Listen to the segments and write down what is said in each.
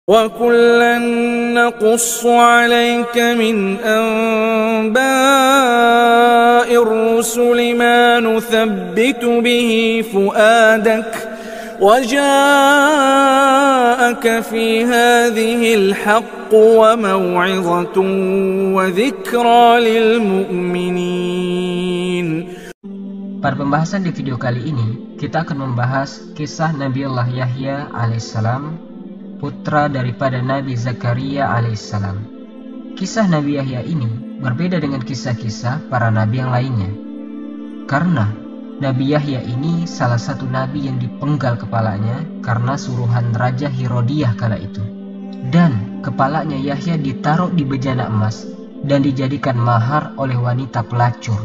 وَكُلًّا نَّقُصُّ عَلَيْكَ مِنْ أَنبَاءِ الرُّسُلِ مَا نُثَبِّتُ بِهِ فُؤَادَكَ وَجَاءَكَ فِي هَٰذِهِ الْحَقُّ وَمَوْعِظَةٌ وَذِكْرَىٰ لِلْمُؤْمِنِينَ. Pada pembahasan di video kali ini, kita akan membahas kisah Nabiullah Yahya alaihissalam, putra daripada Nabi Zakaria alaihissalam. Kisah Nabi Yahya ini berbeda dengan kisah-kisah para nabi yang lainnya, karena Nabi Yahya ini salah satu nabi yang dipenggal kepalanya karena suruhan Raja Herodiah kala itu, dan kepalanya Yahya ditaruh di bejana emas dan dijadikan mahar oleh wanita pelacur,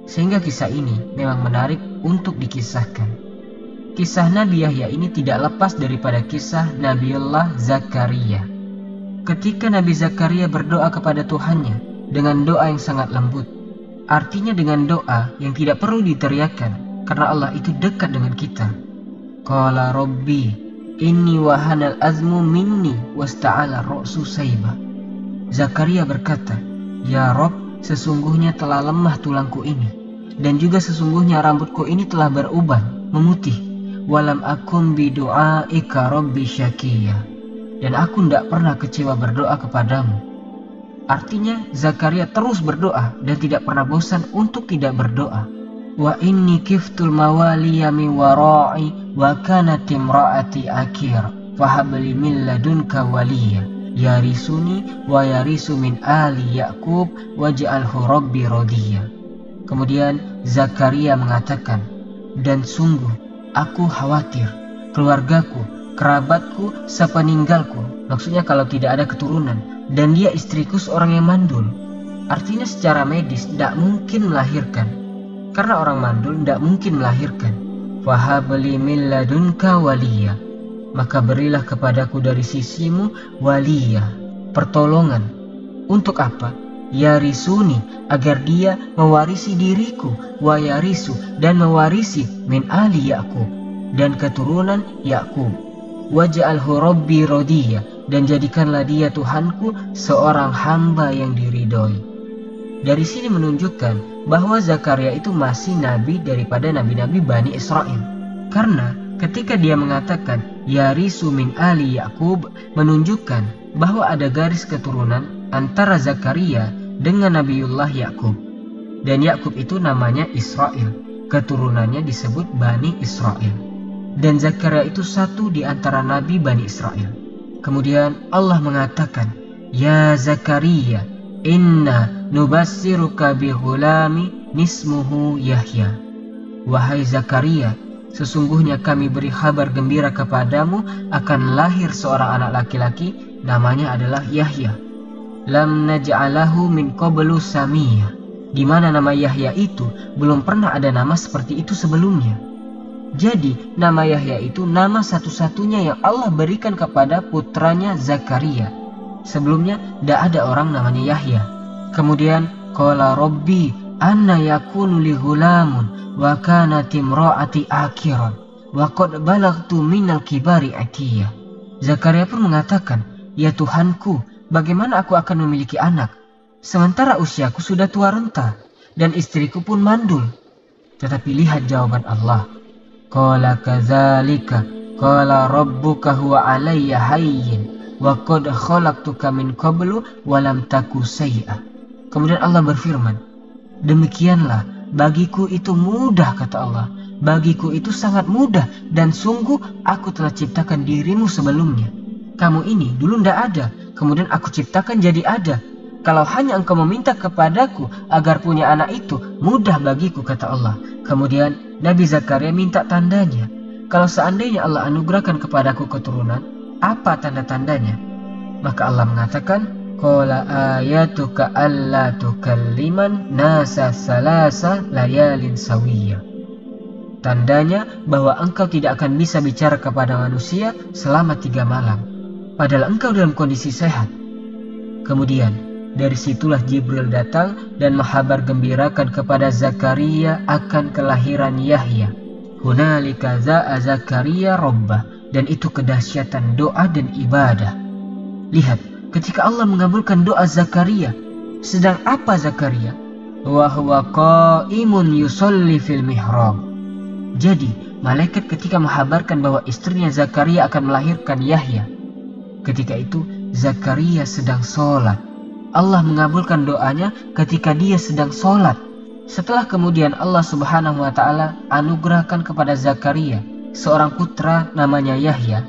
sehingga kisah ini memang menarik untuk dikisahkan. Kisah Nabi Yahya ini tidak lepas daripada kisah Nabiullah Zakaria. Ketika Nabi Zakaria berdoa kepada Tuhannya dengan doa yang sangat lembut, artinya dengan doa yang tidak perlu diteriakkan, karena Allah itu dekat dengan kita. Qala Rabbi inni wahanal azmu minni wasta'ala ra'su sayba. Zakaria berkata, "Ya Rabb, sesungguhnya telah lemah tulangku ini, dan juga sesungguhnya rambutku ini telah beruban, memutih. Walam akun bidu'aika rabbi syakiyya." Dan aku tidak pernah kecewa berdoa kepadamu. Artinya Zakaria terus berdoa dan tidak pernah bosan untuk tidak berdoa. Wa inni kiftul mawaliya min wara'i wa kanat imra'ati akir fahabli min ladunka waliya yarisuni wa yarisu min ali Ya'qub waj'alhu rabbi radiya. Kemudian Zakaria mengatakan, "Dan sungguh aku khawatir keluargaku, kerabatku sepeninggalku," maksudnya kalau tidak ada keturunan, "dan dia istriku seorang yang mandul." Artinya secara medis tidak mungkin melahirkan, karena orang mandul tidak mungkin melahirkan. Fahabli min ladunka waliya, maka berilah kepadaku dari sisimu waliya, pertolongan. Untuk apa? Yarisuni, agar dia mewarisi diriku, wa yarisu, dan mewarisi min ali Ya'qub, dan keturunan Ya'qub, waj'alhu rabbi radiya, dan jadikanlah dia Tuhanku seorang hamba yang diridhoi. Dari sini menunjukkan bahwa Zakaria itu masih nabi daripada nabi-nabi Bani Israel, karena ketika dia mengatakan yarisu min ali Ya'qub, menunjukkan bahwa ada garis keturunan antara Zakaria dengan Nabiullah Ya'qub. Dan Ya'qub itu namanya Israel, keturunannya disebut Bani Israel. Dan Zakaria itu satu di antara nabi Bani Israel. Kemudian Allah mengatakan, "Ya Zakaria, inna nubassiruka bihulami nismuhu Yahya." Wahai Zakaria, sesungguhnya kami beri kabar gembira kepadamu akan lahir seorang anak laki-laki, namanya adalah Yahya. Lam naj'alahu min qablu samiyya, di mana nama Yahya itu belum pernah ada nama seperti itu sebelumnya. Jadi nama Yahya itu nama satu-satunya yang Allah berikan kepada putranya Zakaria. Sebelumnya tidak ada orang namanya Yahya. Kemudian qala rabbi anna yakunu li ghulamun wa kanat imra'ati akiran wa qad balagtu minal kibari atiyah. Zakaria pun mengatakan, "Ya Tuhanku, bagaimana aku akan memiliki anak, sementara usiaku sudah tua renta, dan istriku pun mandul?" Tetapi lihat jawaban Allah. Qala kadzalika qala rabbuka huwa alayya hayyin wa qad khalaqtuka min qablu wa lam taku syai'a. Kemudian Allah berfirman, "Demikianlah bagiku itu mudah," kata Allah. "Bagiku itu sangat mudah, dan sungguh aku telah ciptakan dirimu sebelumnya. Kamu ini dulu tidak ada, kemudian aku ciptakan jadi ada. Kalau hanya engkau meminta kepadaku agar punya anak itu, mudah bagiku," kata Allah. Kemudian Nabi Zakaria minta tandanya. Kalau seandainya Allah anugerahkan kepadaku keturunan, apa tanda-tandanya? Maka Allah mengatakan, "Qala ayatuka alla tukalliman nasa salasa layalin sawiyya." Tandanya bahwa engkau tidak akan bisa bicara kepada manusia selama 3 malam, padahal engkau dalam kondisi sehat. Kemudian dari situlah Jibril datang dan menghabar gembirakan kepada Zakaria akan kelahiran Yahya. Hunalika za'a Zakaria rabbah, dan itu kedahsyatan doa dan ibadah. Lihat, ketika Allah mengabulkan doa Zakaria, sedang apa Zakaria? Wa huwa qa'imun yusolli fil mihrab. Jadi, malaikat ketika menghabarkan bahwa istrinya Zakaria akan melahirkan Yahya, ketika itu Zakaria sedang sholat. Allah mengabulkan doanya ketika dia sedang sholat. Setelah kemudian Allah Subhanahu wa Ta'ala anugerahkan kepada Zakaria seorang putra namanya Yahya.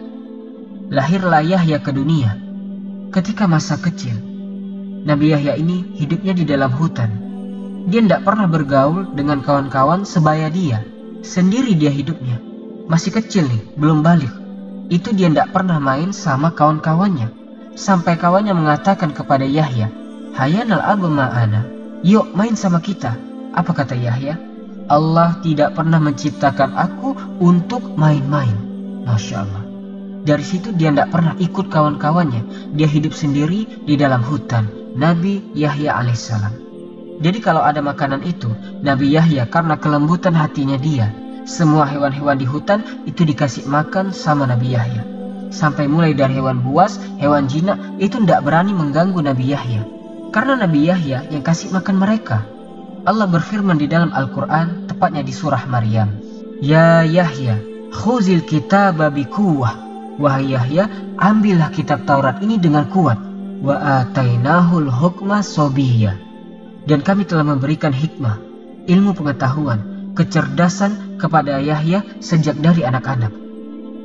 Lahirlah Yahya ke dunia. Ketika masa kecil, Nabi Yahya ini hidupnya di dalam hutan. Dia tidak pernah bergaul dengan kawan-kawan sebaya dia. Sendiri dia hidupnya. Masih kecil nih, belum balik. Itu dia tidak pernah main sama kawan-kawannya. Sampai kawannya mengatakan kepada Yahya, "Hayanal abu ma'ana, yuk main sama kita." Apa kata Yahya? Allah tidak pernah menciptakan aku untuk main-main. Masya Allah. Dari situ dia tidak pernah ikut kawan-kawannya. Dia hidup sendiri di dalam hutan. Nabi Yahya alaihissalam. Jadi kalau ada makanan itu, Nabi Yahya karena kelembutan hatinya dia, semua hewan-hewan di hutan itu dikasih makan sama Nabi Yahya. Sampai mulai dari hewan buas, hewan jinak itu tidak berani mengganggu Nabi Yahya. Karena Nabi Yahya yang kasih makan mereka. Allah berfirman di dalam Al-Quran, tepatnya di surah Maryam. Ya Yahya, khuzil kitaba bikuwah. Wahai Yahya, ambillah kitab Taurat ini dengan kuat. Wa atainahul hukma sobiyya. Dan kami telah memberikan hikmah, ilmu pengetahuan, kecerdasan kepada Yahya sejak dari anak-anak.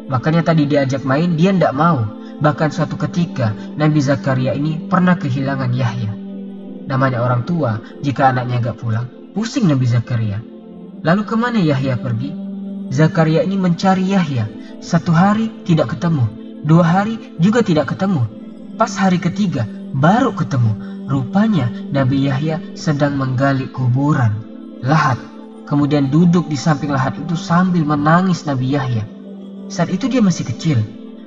Makanya tadi diajak main, dia tidak mau. Bahkan suatu ketika Nabi Zakaria ini pernah kehilangan Yahya. Namanya orang tua, jika anaknya agak pulang, pusing Nabi Zakaria. Lalu kemana Yahya pergi? Zakaria ini mencari Yahya. 1 hari tidak ketemu, 2 hari juga tidak ketemu. Pas hari ketiga baru ketemu. Rupanya Nabi Yahya sedang menggali kuburan, lahat. Kemudian duduk di samping lahat itu sambil menangis Nabi Yahya. Saat itu dia masih kecil.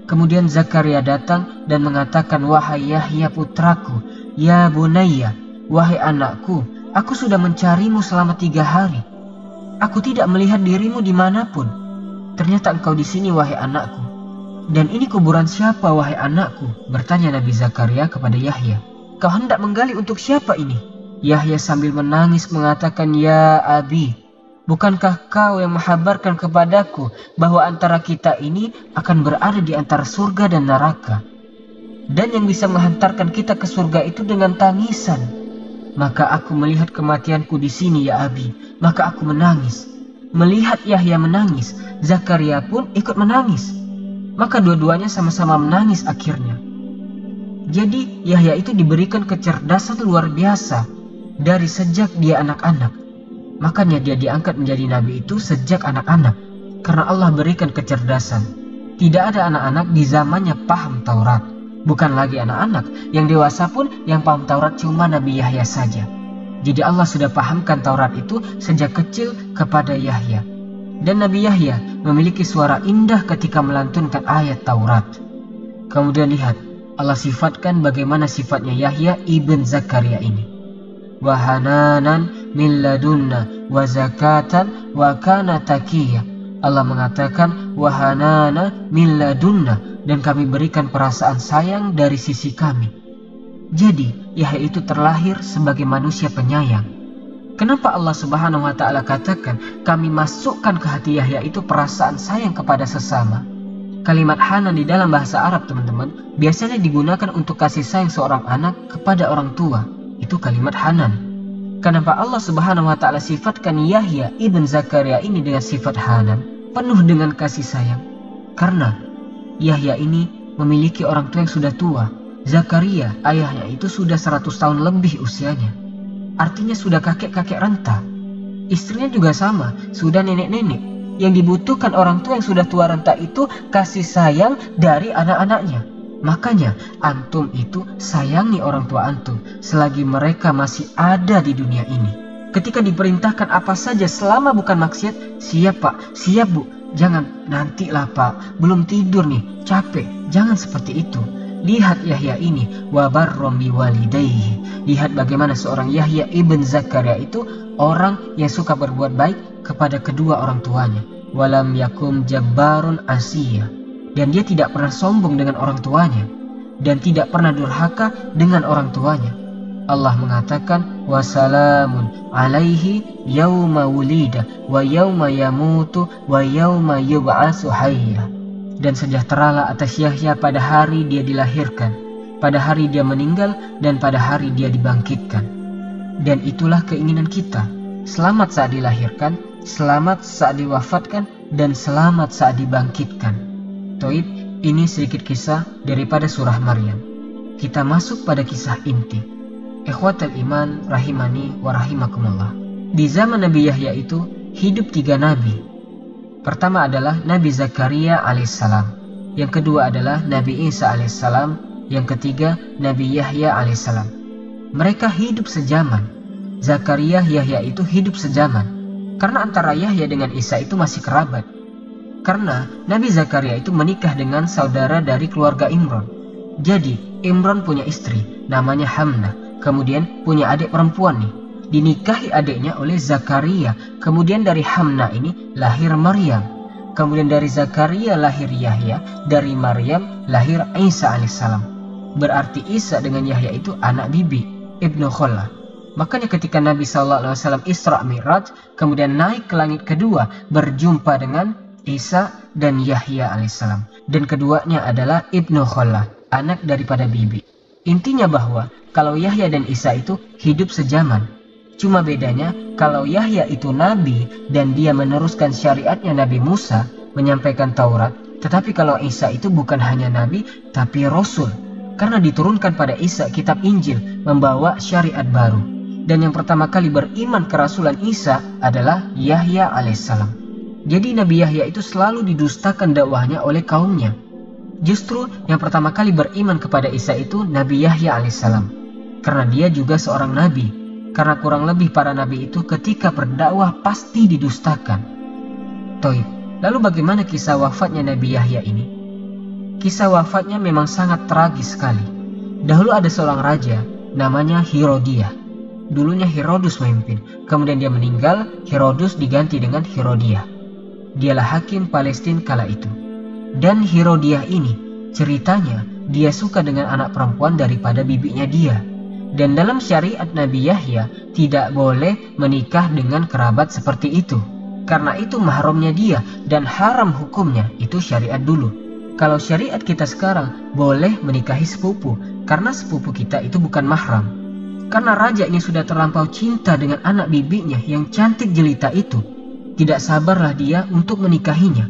Kemudian Zakaria datang dan mengatakan, "Wahai Yahya putraku, ya bunayya, wahai anakku, aku sudah mencarimu selama 3 hari. Aku tidak melihat dirimu dimanapun. Ternyata engkau di sini, wahai anakku. Dan ini kuburan siapa, wahai anakku?" Bertanya Nabi Zakaria kepada Yahya. "Kau hendak menggali untuk siapa ini?" Yahya sambil menangis mengatakan, "Ya Abi, bukankah kau yang menghabarkan kepadaku bahwa antara kita ini akan berada di antara surga dan neraka? Dan yang bisa menghantarkan kita ke surga itu dengan tangisan. Maka aku melihat kematianku di sini, ya Abi. Maka aku menangis." Melihat Yahya menangis, Zakaria pun ikut menangis. Maka dua-duanya sama-sama menangis akhirnya. Jadi Yahya itu diberikan kecerdasan luar biasa dari sejak dia anak-anak. Makanya dia diangkat menjadi nabi itu sejak anak-anak. Karena Allah berikan kecerdasan. Tidak ada anak-anak di zamannya paham Taurat. Bukan lagi anak-anak, yang dewasa pun yang paham Taurat cuma Nabi Yahya saja. Jadi Allah sudah pahamkan Taurat itu sejak kecil kepada Yahya. Dan Nabi Yahya memiliki suara indah ketika melantunkan ayat Taurat. Kemudian lihat, Allah sifatkan bagaimana sifatnya Yahya ibn Zakaria ini. Wa hananan min ladunna wa zakatan wa kana taqiyya. Allah mengatakan wa hanana min ladunna, dan kami berikan perasaan sayang dari sisi kami. Jadi Yahya itu terlahir sebagai manusia penyayang. Kenapa Allah Subhanahu wa Ta'ala katakan kami masukkan ke hati Yahya itu perasaan sayang kepada sesama? Kalimat hanan di dalam bahasa Arab, teman-teman, biasanya digunakan untuk kasih sayang seorang anak kepada orang tua. Itu kalimat hanan. Kenapa Allah Subhanahu wa Ta'ala sifatkan Yahya ibn Zakaria ini dengan sifat hanan, penuh dengan kasih sayang? Karena Yahya ini memiliki orang tua yang sudah tua. Zakaria, ayahnya itu sudah 100 tahun lebih usianya. Artinya sudah kakek-kakek renta. Istrinya juga sama, sudah nenek-nenek. Yang dibutuhkan orang tua yang sudah tua renta itu kasih sayang dari anak-anaknya. Makanya antum itu sayangi orang tua antum selagi mereka masih ada di dunia ini. Ketika diperintahkan apa saja selama bukan maksiat, siap pak, siap bu. Jangan, nantilah pak, belum tidur nih, capek. Jangan seperti itu. Lihat Yahya ini, wa barrom biwalidayhi. Lihat bagaimana seorang Yahya ibn Zakaria itu orang yang suka berbuat baik kepada kedua orang tuanya. Walam yakum jabbarun asiyya. Dan dia tidak pernah sombong dengan orang tuanya. dan tidak pernah durhaka dengan orang tuanya. Allah mengatakan, wasalamun alaihi yauma wulida wa yauma yamutu wa yauma yub'atsu hayya. Dan sejahteralah atas Yahya pada hari dia dilahirkan, pada hari dia meninggal, dan pada hari dia dibangkitkan. Dan itulah keinginan kita, selamat saat dilahirkan, selamat saat diwafatkan, dan selamat saat dibangkitkan. Toib, ini sedikit kisah daripada surah Maryam. Kita masuk pada kisah inti. Ikhwatal iman rahimani wa rahimakumullah. Di zaman Nabi Yahya itu hidup 3 nabi. Pertama adalah Nabi Zakaria alaihissalam. Yang kedua adalah Nabi Isa alaihissalam. Yang ketiga Nabi Yahya alaihissalam. Mereka hidup sejaman. Zakaria, Yahya itu hidup sejaman. Karena antara Yahya dengan Isa itu masih kerabat. Karena Nabi Zakaria itu menikah dengan saudara dari keluarga Imran. Jadi Imran punya istri namanya Hamnah. Kemudian punya adik perempuan nih. Dinikahi adiknya oleh Zakaria. Kemudian dari Hamnah ini lahir Maryam. Kemudian dari Zakaria lahir Yahya. Dari Maryam lahir Isa alaihissalam. Berarti Isa dengan Yahya itu anak bibi, Ibnu Khallah. Makanya ketika Nabi SAW Isra Mi'raj, kemudian naik ke langit kedua, berjumpa dengan Isa dan Yahya alaihissalam. Dan keduanya adalah Ibnu Khallah, anak daripada bibi. Intinya bahwa kalau Yahya dan Isa itu hidup sejaman. Cuma bedanya kalau Yahya itu nabi dan dia meneruskan syariatnya Nabi Musa, menyampaikan Taurat. Tetapi kalau Isa itu bukan hanya nabi tapi rasul. Karena diturunkan pada Isa kitab Injil membawa syariat baru. Dan yang pertama kali beriman kerasulan Isa adalah Yahya alaihissalam. Jadi Nabi Yahya itu selalu didustakan dakwahnya oleh kaumnya. Justru yang pertama kali beriman kepada Isa itu Nabi Yahya alaihissalam. Karena dia juga seorang nabi. Karena kurang lebih para nabi itu ketika berdakwah pasti didustakan. Toib, lalu bagaimana kisah wafatnya Nabi Yahya ini? Kisah wafatnya memang sangat tragis sekali. Dahulu ada seorang raja namanya Herodiah. Dulunya Herodus memimpin. Kemudian dia meninggal, Herodus diganti dengan Herodiah. Dialah hakim Palestina kala itu. Dan Herodiah ini ceritanya dia suka dengan anak perempuan daripada bibinya dia. Dan dalam syariat Nabi Yahya tidak boleh menikah dengan kerabat seperti itu. Karena itu mahramnya dia dan haram hukumnya, itu syariat dulu. Kalau syariat kita sekarang boleh menikahi sepupu, karena sepupu kita itu bukan mahram. Karena raja ini sudah terlampau cinta dengan anak bibinya yang cantik jelita itu. Tidak sabarlah dia untuk menikahinya.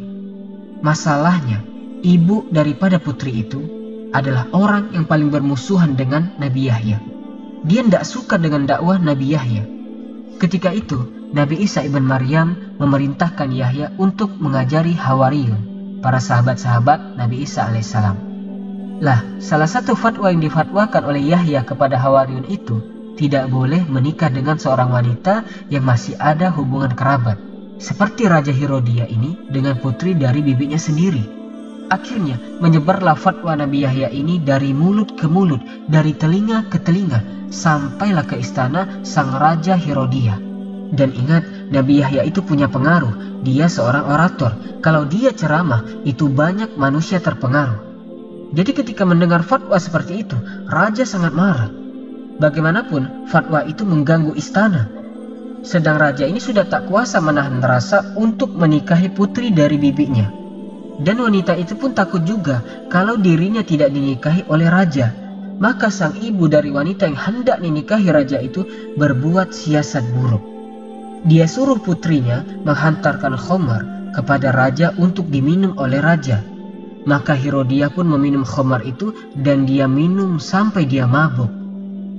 Masalahnya, ibu daripada putri itu adalah orang yang paling bermusuhan dengan Nabi Yahya. Dia tidak suka dengan dakwah Nabi Yahya. Ketika itu, Nabi Isa ibn Maryam memerintahkan Yahya untuk mengajari Hawariyun, para sahabat-sahabat Nabi Isa alaihissalam. Lah, salah satu fatwa yang difatwakan oleh Yahya kepada Hawariyun itu, tidak boleh menikah dengan seorang wanita yang masih ada hubungan kerabat. Seperti Raja Herodiah ini dengan putri dari bibinya sendiri. Akhirnya menyebarlah fatwa Nabi Yahya ini dari mulut ke mulut, dari telinga ke telinga, sampailah ke istana sang Raja Herodiah. Dan ingat, Nabi Yahya itu punya pengaruh. Dia seorang orator. Kalau dia ceramah, itu banyak manusia terpengaruh. Jadi ketika mendengar fatwa seperti itu, Raja sangat marah. Bagaimanapun, fatwa itu mengganggu istana. Sedang Raja ini sudah tak kuasa menahan rasa untuk menikahi putri dari bibinya. Dan wanita itu pun takut juga kalau dirinya tidak dinikahi oleh Raja. Maka sang ibu dari wanita yang hendak dinikahi Raja itu berbuat siasat buruk. Dia suruh putrinya menghantarkan khamar kepada Raja untuk diminum oleh Raja. Maka Herodiah pun meminum khamar itu dan dia minum sampai dia mabuk.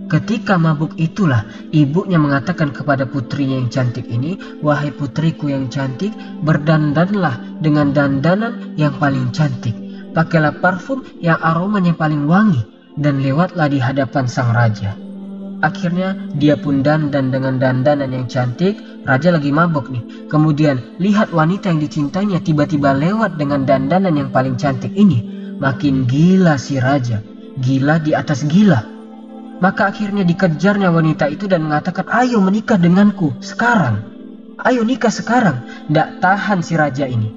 Ketika mabuk itulah ibunya mengatakan kepada putrinya yang cantik ini, "Wahai putriku yang cantik, berdandanlah dengan dandanan yang paling cantik. Pakailah parfum yang aromanya paling wangi dan lewatlah di hadapan sang raja." Akhirnya dia pun dandan dengan dandanan yang cantik. Raja lagi mabuk nih. Kemudian lihat wanita yang dicintainya tiba-tiba lewat dengan dandanan yang paling cantik ini. Makin gila si raja. Gila di atas gila. Maka akhirnya dikejarnya wanita itu dan mengatakan, "Ayo menikah denganku sekarang. Ayo nikah sekarang." Tidak tahan si raja ini.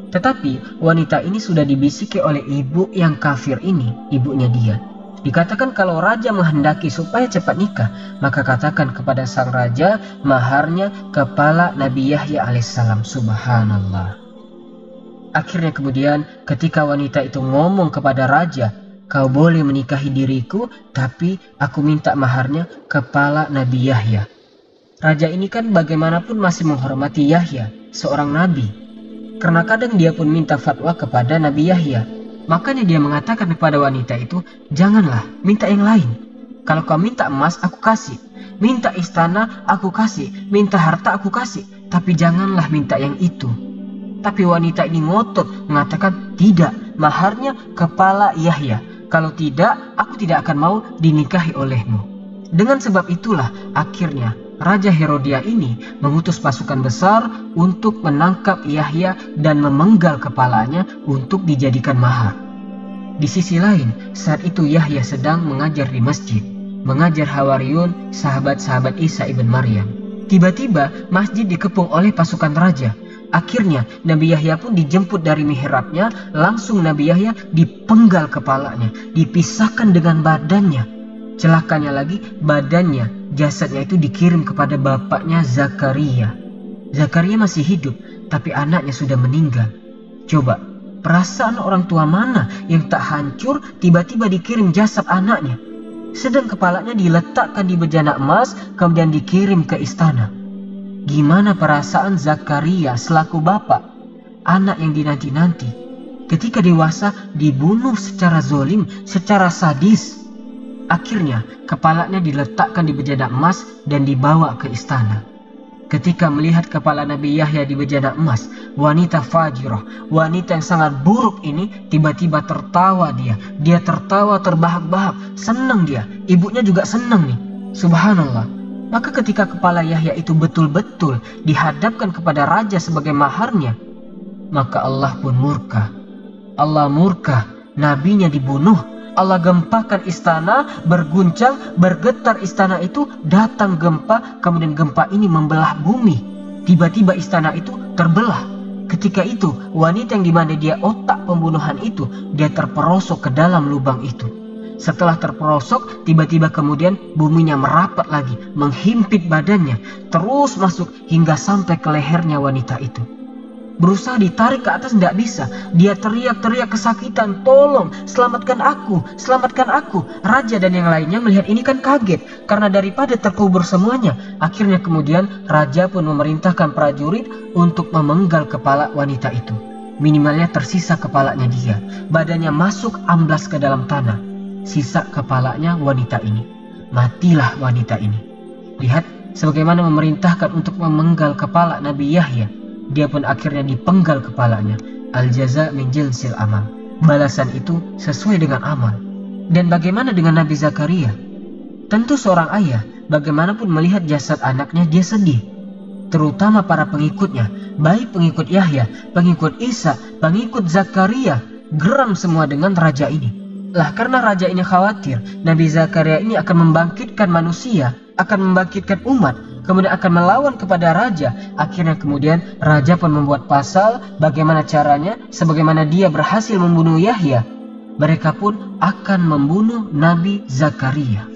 Tetapi wanita ini sudah dibisiki oleh ibu yang kafir ini, ibunya dia. Dikatakan kalau raja menghendaki supaya cepat nikah, maka katakan kepada sang raja maharnya kepala Nabi Yahya alaihissalam. Subhanallah. Akhirnya kemudian ketika wanita itu ngomong kepada raja, kau boleh menikahi diriku, tapi aku minta maharnya kepala Nabi Yahya. Raja ini kan bagaimanapun masih menghormati Yahya, seorang nabi. Karena kadang dia pun minta fatwa kepada Nabi Yahya. Makanya dia mengatakan kepada wanita itu, janganlah, minta yang lain. Kalau kau minta emas, aku kasih. Minta istana, aku kasih. Minta harta, aku kasih. Tapi janganlah minta yang itu. Tapi wanita ini ngotot, mengatakan, tidak, maharnya kepala Yahya. Kalau tidak, aku tidak akan mau dinikahi olehmu. Dengan sebab itulah, akhirnya, Raja Herodia ini mengutus pasukan besar untuk menangkap Yahya dan memenggal kepalanya untuk dijadikan mahar. Di sisi lain, saat itu Yahya sedang mengajar di masjid, mengajar Hawariyun, sahabat-sahabat Isa ibn Maryam. Tiba-tiba masjid dikepung oleh pasukan raja. Akhirnya Nabi Yahya pun dijemput dari mihrabnya, langsung Nabi Yahya dipenggal kepalanya, dipisahkan dengan badannya. Celakanya lagi, badannya, jasadnya itu dikirim kepada bapaknya Zakaria. Zakaria masih hidup, tapi anaknya sudah meninggal. Coba, perasaan orang tua mana yang tak hancur tiba-tiba dikirim jasad anaknya? Sedang kepalanya diletakkan di bejana emas, kemudian dikirim ke istana. Gimana perasaan Zakaria selaku bapak, anak yang dinanti-nanti, ketika dewasa dibunuh secara zolim, secara sadis. Akhirnya kepalanya diletakkan di bejana emas dan dibawa ke istana. Ketika melihat kepala Nabi Yahya di bejana emas, wanita fajirah, wanita yang sangat buruk ini tiba-tiba tertawa dia. Dia tertawa terbahak-bahak, senang dia. Ibunya juga senang nih. Subhanallah. Maka ketika kepala Yahya itu betul-betul dihadapkan kepada raja sebagai maharnya, maka Allah pun murka. Allah murka, nabinya dibunuh. Allah gempakan istana, berguncang, bergetar istana itu, datang gempa, kemudian gempa ini membelah bumi. Tiba-tiba istana itu terbelah. Ketika itu, wanita yang dimana dia otak pembunuhan itu, dia terperosok ke dalam lubang itu. Setelah terperosok, tiba-tiba kemudian buminya merapat lagi, menghimpit badannya, terus masuk hingga sampai ke lehernya wanita itu. Berusaha ditarik ke atas, tidak bisa. Dia teriak-teriak kesakitan, tolong, selamatkan aku, selamatkan aku. Raja dan yang lainnya melihat ini kan kaget, karena daripada terkubur semuanya. Akhirnya kemudian raja pun memerintahkan prajurit untuk memenggal kepala wanita itu. Minimalnya tersisa kepalanya dia. Badannya masuk amblas ke dalam tanah. Sisa kepalanya wanita ini. Matilah wanita ini. Lihat sebagaimana memerintahkan untuk memenggal kepala Nabi Yahya. Dia pun akhirnya dipenggal kepalanya. Al-jaza min jinsil amal. Balasan itu sesuai dengan amal. Dan bagaimana dengan Nabi Zakaria? Tentu seorang ayah, bagaimanapun melihat jasad anaknya, dia sedih. Terutama para pengikutnya, baik pengikut Yahya, pengikut Isa, pengikut Zakaria, geram semua dengan raja ini. Lah karena raja ini khawatir Nabi Zakaria ini akan membangkitkan manusia, akan membangkitkan umat, kemudian akan melawan kepada raja. Akhirnya kemudian raja pun membuat pasal bagaimana caranya, sebagaimana dia berhasil membunuh Yahya, mereka pun akan membunuh Nabi Zakaria.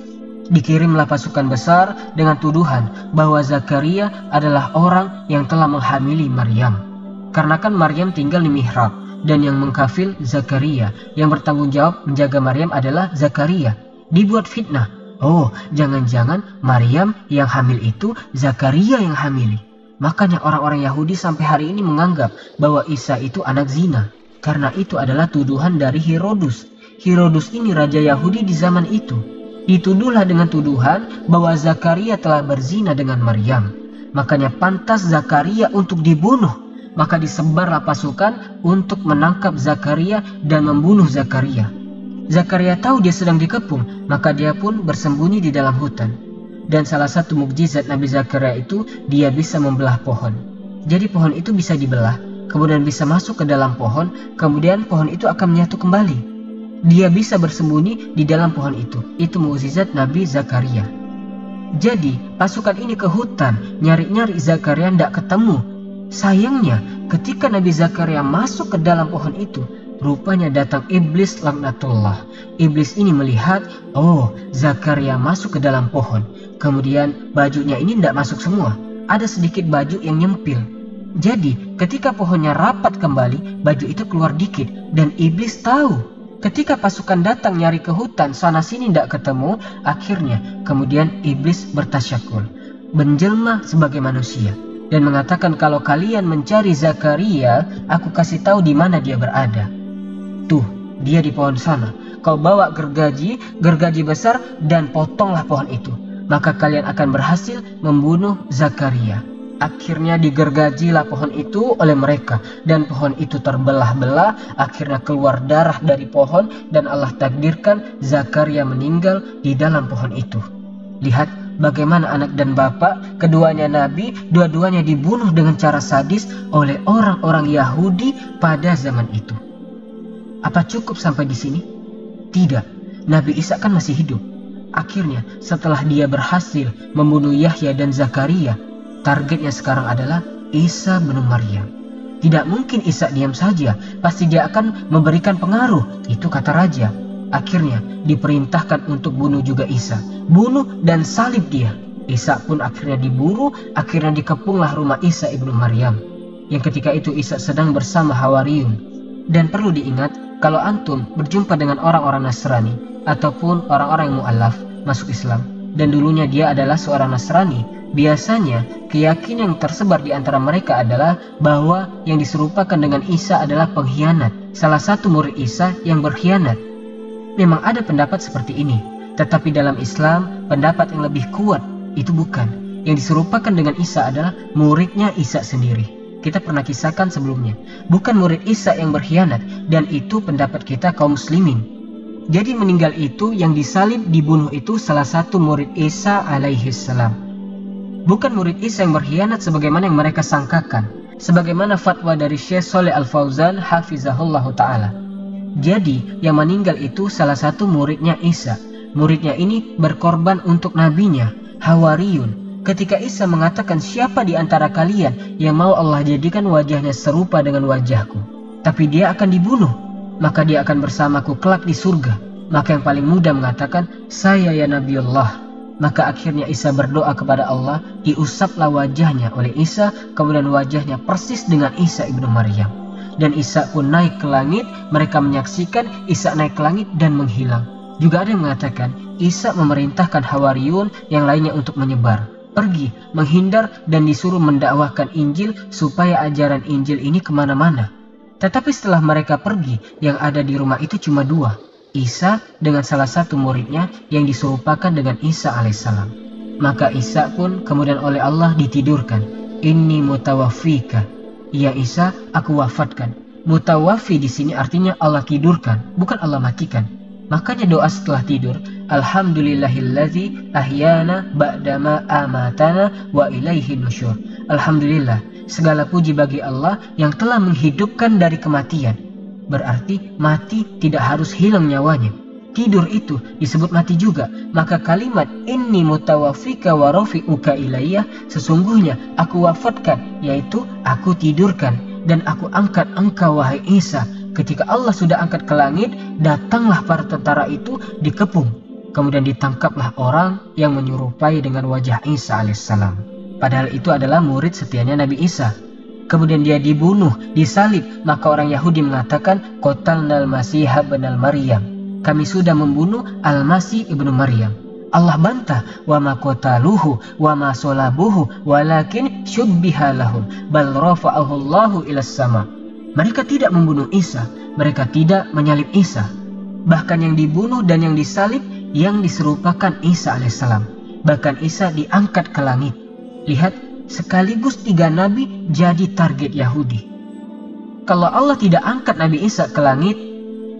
Dikirimlah pasukan besar dengan tuduhan bahwa Zakaria adalah orang yang telah menghamili Maryam. Karena kan Maryam tinggal di mihrab, dan yang mengkafil Zakaria, yang bertanggung jawab menjaga Maryam adalah Zakaria. Dibuat fitnah. Oh, jangan-jangan Maryam yang hamil itu Zakaria yang hamili. Makanya orang-orang Yahudi sampai hari ini menganggap bahwa Isa itu anak zina. Karena itu adalah tuduhan dari Herodus. Herodus ini raja Yahudi di zaman itu. Dituduhlah dengan tuduhan bahwa Zakaria telah berzina dengan Maryam. Makanya pantas Zakaria untuk dibunuh. Maka disebarlah pasukan untuk menangkap Zakaria dan membunuh Zakaria. Zakaria tahu dia sedang dikepung, maka dia pun bersembunyi di dalam hutan. Dan salah satu mukjizat Nabi Zakaria itu, dia bisa membelah pohon. Jadi pohon itu bisa dibelah, kemudian bisa masuk ke dalam pohon, kemudian pohon itu akan menyatu kembali. Dia bisa bersembunyi di dalam pohon itu. Itu mukjizat Nabi Zakaria. Jadi pasukan ini ke hutan, nyari-nyari Zakaria tidak ketemu. Sayangnya, ketika Nabi Zakaria masuk ke dalam pohon itu, rupanya datang iblis laknatullah. Iblis ini melihat, oh, Zakaria masuk ke dalam pohon. Kemudian bajunya ini tidak masuk semua. Ada sedikit baju yang nyempil. Jadi, ketika pohonnya rapat kembali, baju itu keluar dikit. Dan iblis tahu. Ketika pasukan datang nyari ke hutan, sana sini tidak ketemu. Akhirnya, kemudian iblis bertasyakul, menjelma sebagai manusia. Dan mengatakan, kalau kalian mencari Zakaria, aku kasih tahu di mana dia berada. Tuh, dia di pohon sana. Kau bawa gergaji besar dan potonglah pohon itu. Maka kalian akan berhasil membunuh Zakaria. Akhirnya digergajilah pohon itu oleh mereka. Dan pohon itu terbelah-belah. Akhirnya keluar darah dari pohon. Dan Allah takdirkan Zakaria meninggal di dalam pohon itu. Lihat bagaimana anak dan bapak, keduanya nabi, dua-duanya dibunuh dengan cara sadis oleh orang-orang Yahudi pada zaman itu. Apa cukup sampai di sini? Tidak. Nabi Isa kan masih hidup. Akhirnya setelah dia berhasil membunuh Yahya dan Zakaria, targetnya sekarang adalah Isa bin Maryam. Tidak mungkin Isa diam saja, pasti dia akan memberikan pengaruh, itu kata raja. Akhirnya diperintahkan untuk bunuh juga Isa. Bunuh dan salib dia. Isa pun akhirnya diburu. Akhirnya dikepunglah rumah Isa ibnu Maryam. Yang ketika itu Isa sedang bersama Hawariyun. Dan perlu diingat, kalau antum berjumpa dengan orang-orang Nasrani ataupun orang-orang yang mu'alaf masuk Islam, dan dulunya dia adalah seorang Nasrani, biasanya keyakinan yang tersebar di antara mereka adalah bahwa yang diserupakan dengan Isa adalah pengkhianat. Salah satu murid Isa yang berkhianat. Memang ada pendapat seperti ini, tetapi dalam Islam pendapat yang lebih kuat itu bukan. Yang diserupakan dengan Isa adalah muridnya Isa sendiri. Kita pernah kisahkan sebelumnya, bukan murid Isa yang berkhianat, dan itu pendapat kita kaum muslimin. Jadi meninggal itu, yang disalib dibunuh itu salah satu murid Isa alaihissalam. Bukan murid Isa yang berkhianat sebagaimana yang mereka sangkakan, sebagaimana fatwa dari Syekh Shalih Al-Fauzan hafizahullah ta'ala. Jadi yang meninggal itu salah satu muridnya Isa. Muridnya ini berkorban untuk nabinya, Hawariyun. Ketika Isa mengatakan, siapa di antara kalian yang mau Allah jadikan wajahnya serupa dengan wajahku, tapi dia akan dibunuh, maka dia akan bersamaku kelak di surga. Maka yang paling mudah mengatakan, saya ya Nabi Allah. Maka akhirnya Isa berdoa kepada Allah, diusaplah wajahnya oleh Isa, kemudian wajahnya persis dengan Isa ibnu Maryam. Dan Isa pun naik ke langit, mereka menyaksikan Isa naik ke langit dan menghilang. Juga ada yang mengatakan, Isa memerintahkan Hawariyun yang lainnya untuk menyebar, pergi, menghindar, dan disuruh mendakwahkan Injil supaya ajaran Injil ini kemana-mana. Tetapi setelah mereka pergi, yang ada di rumah itu cuma dua, Isa dengan salah satu muridnya yang diserupakan dengan Isa alaihissalam. Maka Isa pun kemudian oleh Allah ditidurkan. Inni mutawaffika. Ya Isa, aku wafatkan. Mutawafi di sini artinya Allah tidurkan, bukan Allah matikan. Makanya doa setelah tidur, Alhamdulillahillazi ahyana ba'dama amatana wa ilaihi nusyur. Alhamdulillah, segala puji bagi Allah yang telah menghidupkan dari kematian. Berarti mati tidak harus hilang nyawanya. Tidur itu disebut mati juga. Maka kalimat inni mutawaffika wa rafi'uka ilayya, sesungguhnya aku wafatkan, yaitu aku tidurkan dan aku angkat engkau wahai Isa. Ketika Allah sudah angkat ke langit, datanglah para tentara itu dikepung. Kemudian ditangkaplah orang yang menyerupai dengan wajah Isa alaihissalam. Padahal itu adalah murid setianya Nabi Isa. Kemudian dia dibunuh, disalib. Maka orang Yahudi mengatakan, qatalnal masiha ibnal Maryam. Kami sudah membunuh Al-Masih ibnu Maryam. Allah bantah, wa ma qataluhu wa ma salabuhu walakin syubbiha lahum bal rafa'ahu Allahu ilas sama. Mereka tidak membunuh Isa, mereka tidak menyalib Isa. Bahkan yang dibunuh dan yang disalib yang diserupakan Isa alaihissalam. Bahkan Isa diangkat ke langit. Lihat, sekaligus 3 nabi jadi target Yahudi. Kalau Allah tidak angkat Nabi Isa ke langit,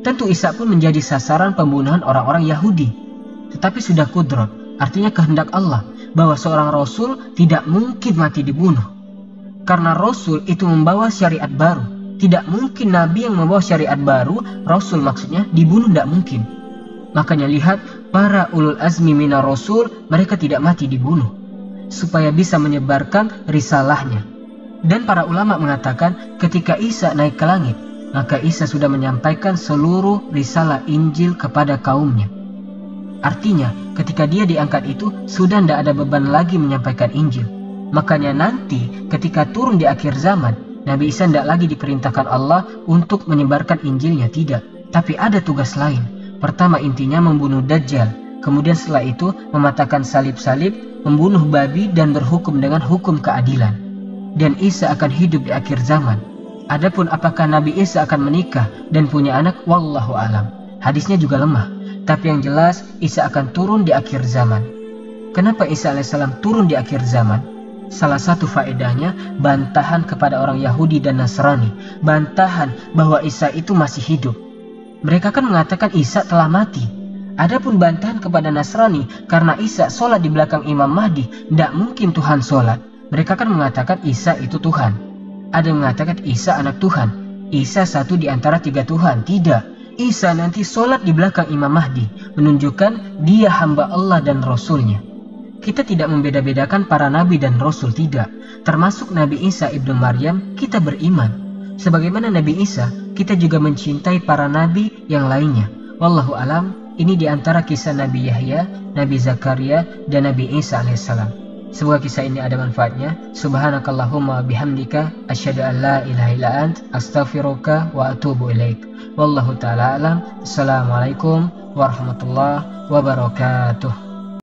tentu Isa pun menjadi sasaran pembunuhan orang-orang Yahudi. Tetapi sudah kudrat, artinya kehendak Allah, bahwa seorang Rasul tidak mungkin mati dibunuh. Karena Rasul itu membawa syariat baru. Tidak mungkin Nabi yang membawa syariat baru, Rasul maksudnya, dibunuh, tidak mungkin. Makanya lihat, para ulul azmi minar Rasul, mereka tidak mati dibunuh, supaya bisa menyebarkan risalahnya. Dan para ulama mengatakan ketika Isa naik ke langit, maka Isa sudah menyampaikan seluruh risalah Injil kepada kaumnya. Artinya ketika dia diangkat itu sudah tidak ada beban lagi menyampaikan Injil. Makanya nanti ketika turun di akhir zaman, Nabi Isa tidak lagi diperintahkan Allah untuk menyebarkan Injilnya, tidak. Tapi ada tugas lain. Pertama intinya membunuh Dajjal. Kemudian setelah itu mematahkan salib-salib, membunuh babi dan berhukum dengan hukum keadilan. Dan Isa akan hidup di akhir zaman. Adapun apakah Nabi Isa akan menikah dan punya anak, wallahu alam. Hadisnya juga lemah. Tapi yang jelas Isa akan turun di akhir zaman. Kenapa Isa alaihissalam turun di akhir zaman? Salah satu faedahnya bantahan kepada orang Yahudi dan Nasrani. Bantahan bahwa Isa itu masih hidup. Mereka kan mengatakan Isa telah mati. Adapun bantahan kepada Nasrani karena Isa sholat di belakang Imam Mahdi, tidak mungkin Tuhan sholat. Mereka kan mengatakan Isa itu Tuhan. Ada yang mengatakan Isa anak Tuhan. Isa satu di antara 3 Tuhan. Tidak. Isa nanti sholat di belakang Imam Mahdi, menunjukkan dia hamba Allah dan Rasulnya. Kita tidak membeda-bedakan para nabi dan rasul, tidak. Termasuk Nabi Isa ibnu Maryam, kita beriman. Sebagaimana Nabi Isa, kita juga mencintai para nabi yang lainnya. Wallahu alam, ini diantara kisah Nabi Yahya, Nabi Zakaria, dan Nabi Isa alaihissalam. Semoga kisah ini ada manfaatnya. Subhanakallahumma bihamdika, asyhadu an la ilaha illa ant, astaghfiruka wa atubu ilaik. Wallahu ta'ala alam. Assalamualaikum warahmatullahi wabarakatuh.